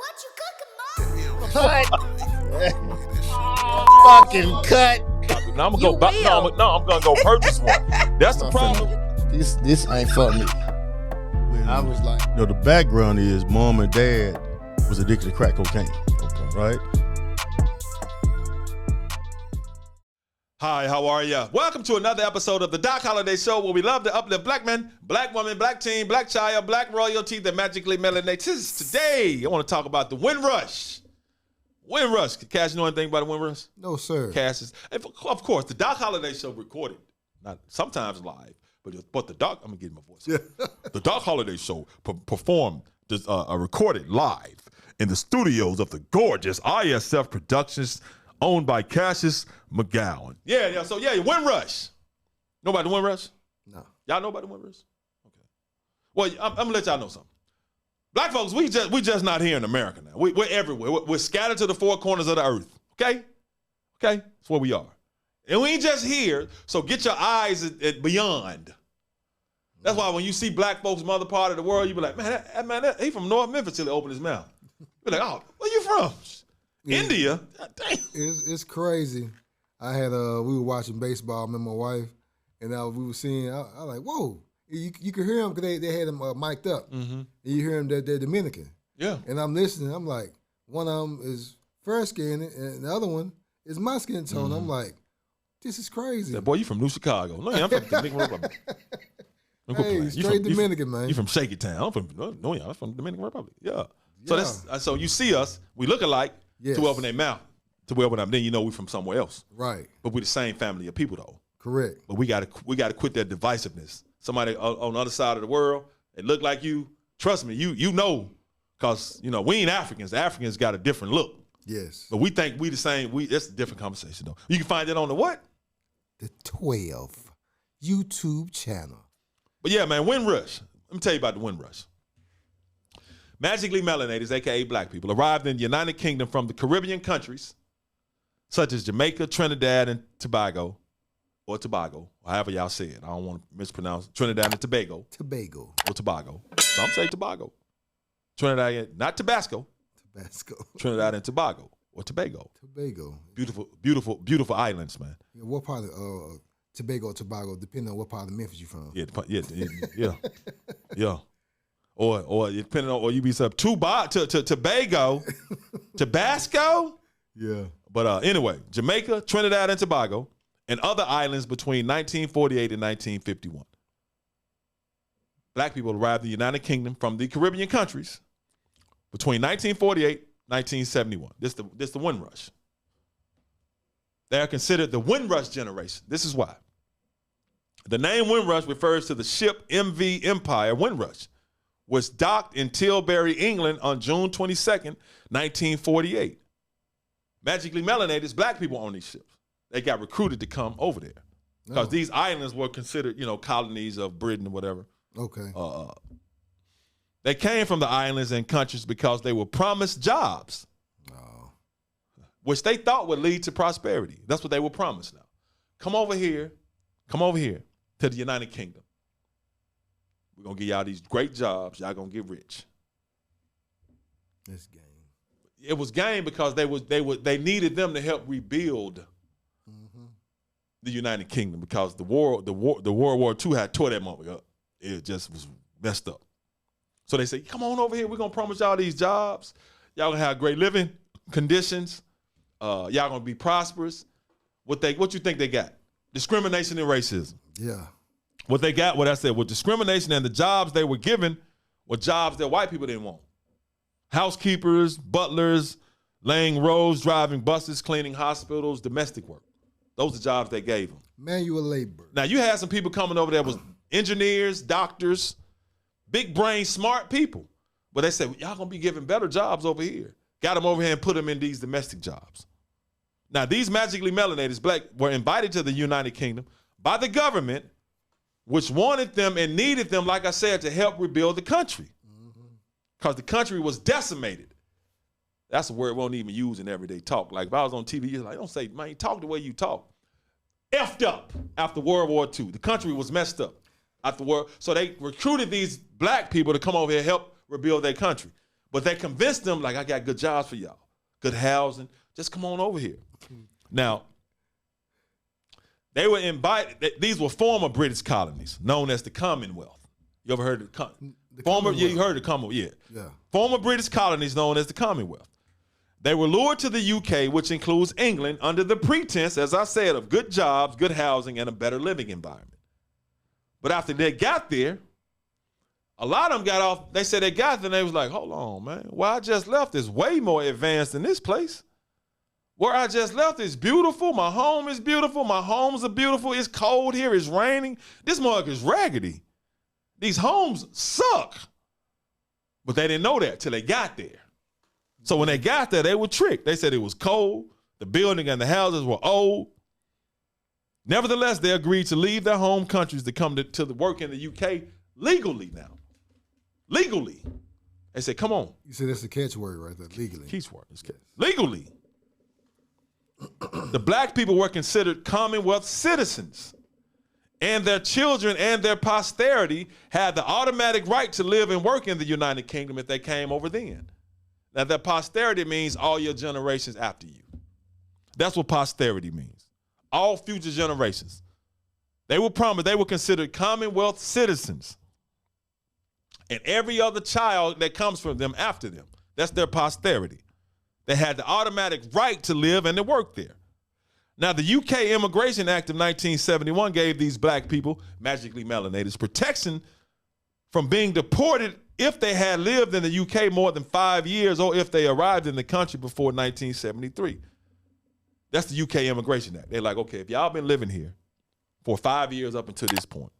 What you cooking, Mom? Fucking cut. Now I'm gonna go. I'm gonna go purchase one. That's the problem. This ain't for me. I was like, the background is mom and dad was addicted to crack cocaine. Okay. Right? Hi, how are ya? Welcome to another episode of the Doc Holliday Show, where we love to uplift black men, black women, black teen, black child, black royalty that magically melanates. Today, I want to talk about the Windrush. Windrush. Cass, you know anything about the Windrush? No, sir. Cass is, of course, the Doc Holliday Show recorded, not sometimes live, but the Doc, I'm gonna get my voice. Yeah. The Doc Holliday Show performed recorded live in the studios of the gorgeous ISF Productions, owned by Cassius McGowan. Yeah. So Windrush. Know about the Windrush? No. Y'all know about the Windrush? Okay. Well, I'm gonna let y'all know something. Black folks, we just not here in America now. We're everywhere. We're scattered to the four corners of the earth. Okay? That's where we are. And we ain't just here, so get your eyes at beyond. That's why when you see black folks from other part of the world, you be like, man, he from North Memphis till he opened his mouth. You be like, oh, where you from? Yeah. India? God, damn. It's crazy. I had we were watching baseball, me and my wife, and we were seeing. I was like, whoa! You could hear them because they had them mic'd up. Mm-hmm. And you hear them they're Dominican. Yeah. And I'm listening. I'm like, one of them is fair skin, and the other one is my skin tone. Mm-hmm. I'm like, this is crazy. That boy, you from New Chicago? No, I'm from Dominican Republic. Hey, straight Dominican, man. You from Shaky Town? I'm from Dominican Republic. Yeah. So you see us, we look alike. Yes. To open their mouth, to open up, then you know we from somewhere else. Right. But we're the same family of people, though. Correct. But we gotta quit that divisiveness. Somebody on the other side of the world, they look like you. Trust me, you know, because we ain't Africans. The Africans got a different look. Yes. But we think we the same. That's a different conversation, though. You can find it on the what? The 12 YouTube channel. But yeah, man, Windrush. Let me tell you about the Windrush. Magically melanators, a.k.a. black people, arrived in the United Kingdom from the Caribbean countries, such as Jamaica, Trinidad, and Tobago, or however y'all say it. I don't want to mispronounce Trinidad and Tobago. Or Tobago. Some say Tobago. Trinidad, not Tabasco. Trinidad and Tobago, or Tobago. Beautiful, beautiful, beautiful islands, man. Yeah, what part of Tobago, depending on what part of Memphis you from. Yeah. Or depending on, or you be sub Tobago, Tabasco. Yeah. But anyway, Jamaica, Trinidad and Tobago, and other islands between 1948 and 1951. Black people arrived in the United Kingdom from the Caribbean countries between 1948 and 1971. This the Windrush. They are considered the Windrush generation. This is why. The name Windrush refers to the ship MV Empire Windrush, was docked in Tilbury, England on June 22nd, 1948. Magically melanated black people on these ships. They got recruited to come over there because these islands were considered, colonies of Britain or whatever. Okay. They came from the islands and countries because they were promised jobs, which they thought would lead to prosperity. That's what they were promised now. Come over here to the United Kingdom. We're going to give y'all these great jobs. Y'all going to get rich. It's game. It was game because they needed them to help rebuild the United Kingdom because the World War II had tore that moment up. It just was messed up. So they said, come on over here. We're going to promise y'all these jobs. Y'all going to have great living conditions. Y'all going to be prosperous. What you think they got? Discrimination and racism. Yeah. What they got, what I said, with discrimination and the jobs they were given were jobs that white people didn't want. Housekeepers, butlers, laying roads, driving buses, cleaning hospitals, domestic work. Those are jobs they gave them. Manual labor. Now, you had some people coming over there was engineers, doctors, big brain, smart people. But they said, y'all going to be given better jobs over here. Got them over here and put them in these domestic jobs. Now, these magically melanated black were invited to the United Kingdom by the government, which wanted them and needed them, like I said, to help rebuild the country. Because the country was decimated. That's a word we won't even use in everyday talk. Like if I was on TV, you're like, don't say, man, talk the way you talk. Effed up after World War II. The country was messed up after war. So they recruited these black people to come over here and help rebuild their country. But they convinced them, like, I got good jobs for y'all, good housing. Just come on over here. Now, they were invited. These were former British colonies known as the Commonwealth. You ever heard of the former? Yeah, you heard of the Commonwealth. Yeah. Former British colonies known as the Commonwealth. They were lured to the UK, which includes England, under the pretense, as I said, of good jobs, good housing, and a better living environment. But after they got there, a lot of them got off. They said they got there and they was like, hold on, man. Where I just left is way more advanced than this place. Where I just left is beautiful. My home is beautiful. My homes are beautiful. It's cold here. It's raining. This mug is raggedy. These homes suck. But they didn't know that till they got there. So when they got there, they were tricked. They said it was cold. The building and the houses were old. Nevertheless, they agreed to leave their home countries to come to work in the UK legally now. Legally. They said, come on. You said that's the catchword right there, legally. Keyword. Legally. The black people were considered Commonwealth citizens, and their children and their posterity had the automatic right to live and work in the United Kingdom if they came over then. Now, that posterity means all your generations after you. That's what posterity means. All future generations. They were promised, they were considered Commonwealth citizens. And every other child that comes from them after them, that's their posterity. They had the automatic right to live and to work there. Now, the UK Immigration Act of 1971 gave these black people, magically melanated, protection from being deported if they had lived in the UK more than 5 years or if they arrived in the country before 1973. That's the UK Immigration Act. They're like, okay, if y'all been living here for 5 years up until this point,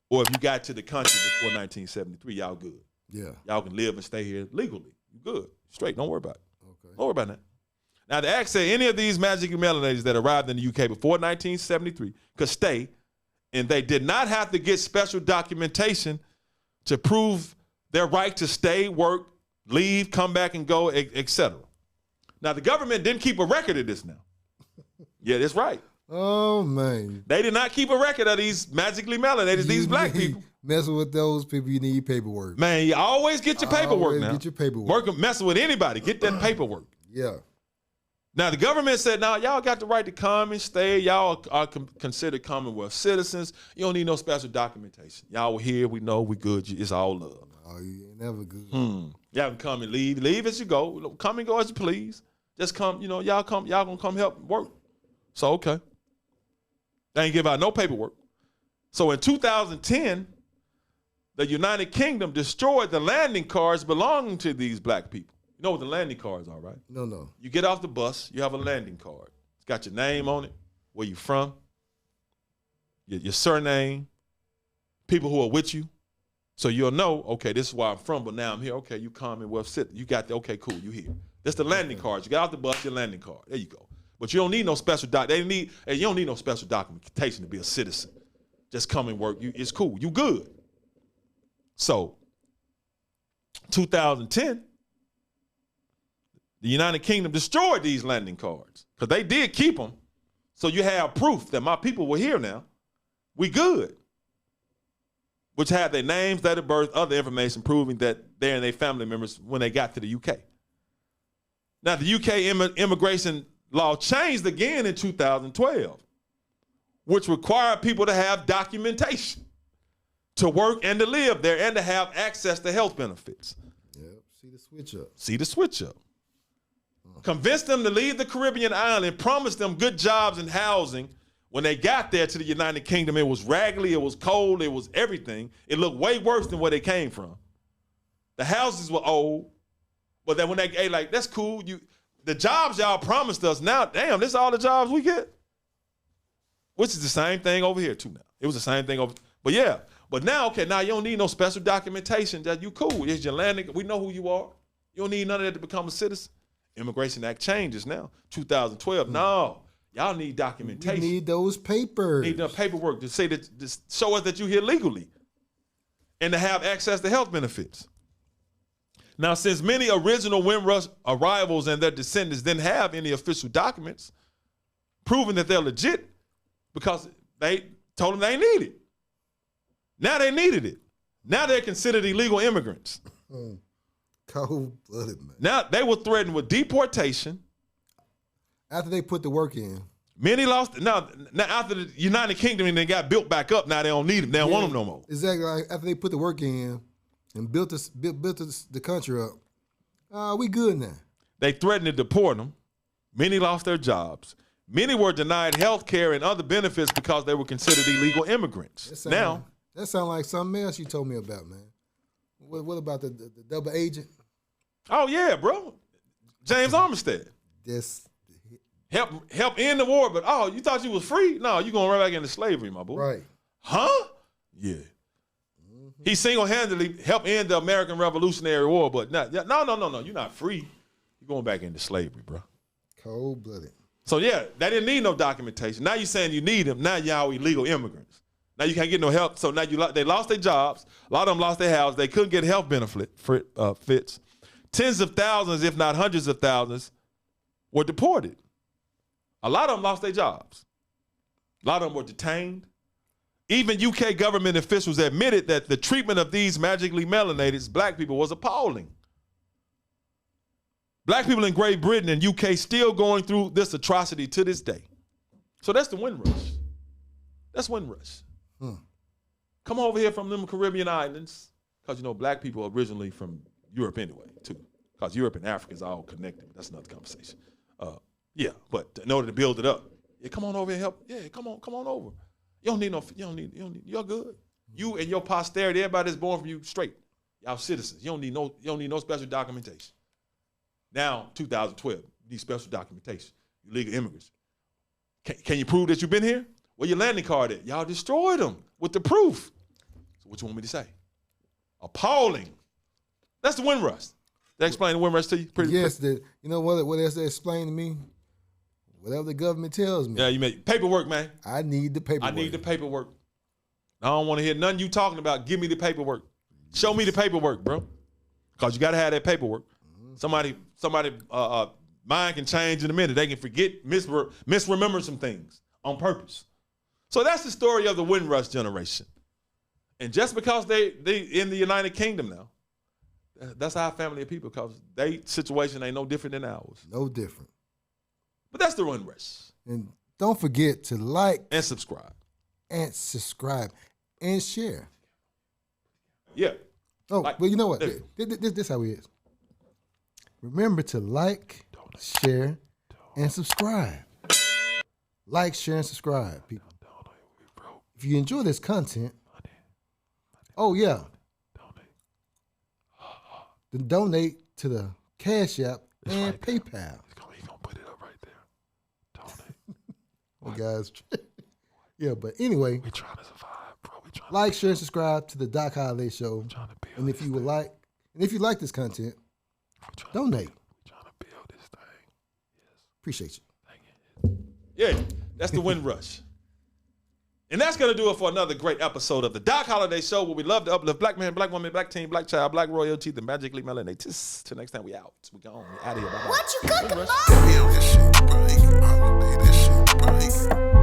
or if you got to the country before 1973, y'all good. Yeah. Y'all can live and stay here legally. You good. Straight. Don't worry about it. Okay. Don't worry about that. Now, the act said any of these magically melanated that arrived in the UK before 1973 could stay, and they did not have to get special documentation to prove their right to stay, work, leave, come back and go, etc. Now, the government didn't keep a record of this now. Yeah, that's right. Oh, man. They did not keep a record of these magically melanated, these black people. Messing with those people, you need paperwork. Man, you always get your paperwork always now. Get your paperwork. Messing with anybody, get that paperwork. Yeah. Now, the government said, now, y'all got the right to come and stay. Y'all are considered Commonwealth citizens. You don't need no special documentation. Y'all were here. We know. We good. It's all love. Oh, you ain't never good. Y'all can come and leave. Leave as you go. Come and go as you please. Just come, y'all gonna come help work. So, okay. They ain't give out no paperwork. So in 2010, the United Kingdom destroyed the landing cards belonging to these black people. You know what the landing cards are, right? No. You get off the bus, you have a landing card. It's got your name on it, where you from, your surname, people who are with you. So you'll know, okay, this is where I'm from, but now I'm here. Okay, you Commonwealth citizen. You got the, okay, cool, you here. That's the landing cards. You get off the bus, your landing card. There you go. But you don't need no special you don't need no special documentation to be a citizen. Just come and work. It's cool. You good. So, 2010, the United Kingdom destroyed these landing cards because they did keep them. So you have proof that my people were here now. We good. Which had their names, date of birth, other information proving that they and their family members when they got to the UK. Now, the UK immigration law changed again in 2012, which required people to have documentation to work and to live there and to have access to health benefits. Yep, see the switch up. See the switch up. Convinced them to leave the Caribbean island, promised them good jobs and housing. When they got there to the United Kingdom, it was raggedy, it was cold, it was everything. It looked way worse than where they came from. The houses were old, but then when they, like, that's cool. The jobs y'all promised us now, damn, this is all the jobs we get. Which is the same thing over here too now. It was the same thing over, but yeah. But now, okay, now you don't need no special documentation that you cool. It's your landing, we know who you are. You don't need none of that to become a citizen. Immigration Act changes now, 2012. No, y'all need documentation. You need those papers. Need the paperwork to say that, to show us that you're here legally and to have access to health benefits. Now, since many original Windrush arrivals and their descendants didn't have any official documents proving that they're legit because they told them they needed it. Now they needed it. Now they're considered illegal immigrants. Cold-blooded, man. Now, they were threatened with deportation. After they put the work in. Many lost. Now after the United Kingdom and they got built back up, now they don't need them. They don't want them no more. Exactly. Like after they put the work in and built the country up, we good now. They threatened to deport them. Many lost their jobs. Many were denied health care and other benefits because they were considered illegal immigrants. That sounds like something else you told me about, man. What about the double agent? Oh, yeah, bro. James Armistead. Help end the war, but you thought you was free? No, you going right back into slavery, my boy. Right. Huh? Yeah. Mm-hmm. He single-handedly helped end the American Revolutionary War, but no, you're not free. You're going back into slavery, bro. Cold-blooded. So, yeah, they didn't need no documentation. Now you're saying you need them. Now y'all illegal immigrants. Now you can't get no help. So now they lost their jobs. A lot of them lost their house. They couldn't get health fits. Tens of thousands, if not hundreds of thousands, were deported. A lot of them lost their jobs. A lot of them were detained. Even UK government officials admitted that the treatment of these magically melanated black people was appalling. Black people in Great Britain and UK still going through this atrocity to this day. So that's the Windrush. That's Windrush. Come over here from them Caribbean islands, because black people are originally from Europe anyway, too. Because Europe and Africa is all connected. That's another conversation. Yeah, but in order to build it up, come on over and help. Yeah, come on over. You don't need, you're good. You and your posterity, everybody that's born from you, straight. Y'all citizens. You don't need no special documentation. Now, 2012, you need special documentation. You legal immigrants. Can you prove that you've been here? Where your landing card at? Y'all destroyed them with the proof. So what you want me to say? Appalling. That's the Windrush. Did I explain the Windrush to you? Yes, you know what else they explained to me? Whatever the government tells me. Yeah, you make paperwork, man. I need the paperwork. I need the paperwork. I don't want to hear nothing you talking about. Give me the paperwork. Show me the paperwork, bro. Because you got to have that paperwork. Somebody mind can change in a minute. They can forget, misremember some things on purpose. So that's the story of the Windrush generation. And just because they in the United Kingdom now, that's our family of people, because their situation ain't no different than ours. No different. But that's the Windrush. And don't forget to like and subscribe and share. Yeah. Oh, well, you know what? This how it is. Remember to like, share, and subscribe. Like, share, and subscribe, people. If you enjoy this content, then donate to the Cash App and right PayPal. He's going to put it up right there. Donate. Well, guys. Yeah, but anyway. We're trying to survive, bro. Like, share, and subscribe to the Doc Holliday Show. And if you would like, and if you like this content, donate. We're trying to build this thing. Yes. Appreciate you. Thank you. Yeah, that's the Windrush. And that's going to do it for another great episode of the Doc Holliday Show, where we love to uplift black man, black woman, black teen, black child, black royalty, the magically melanated. Till next time, we out. We gone. We out of here. Bye-bye. What you cooking, This shit break. This shit break.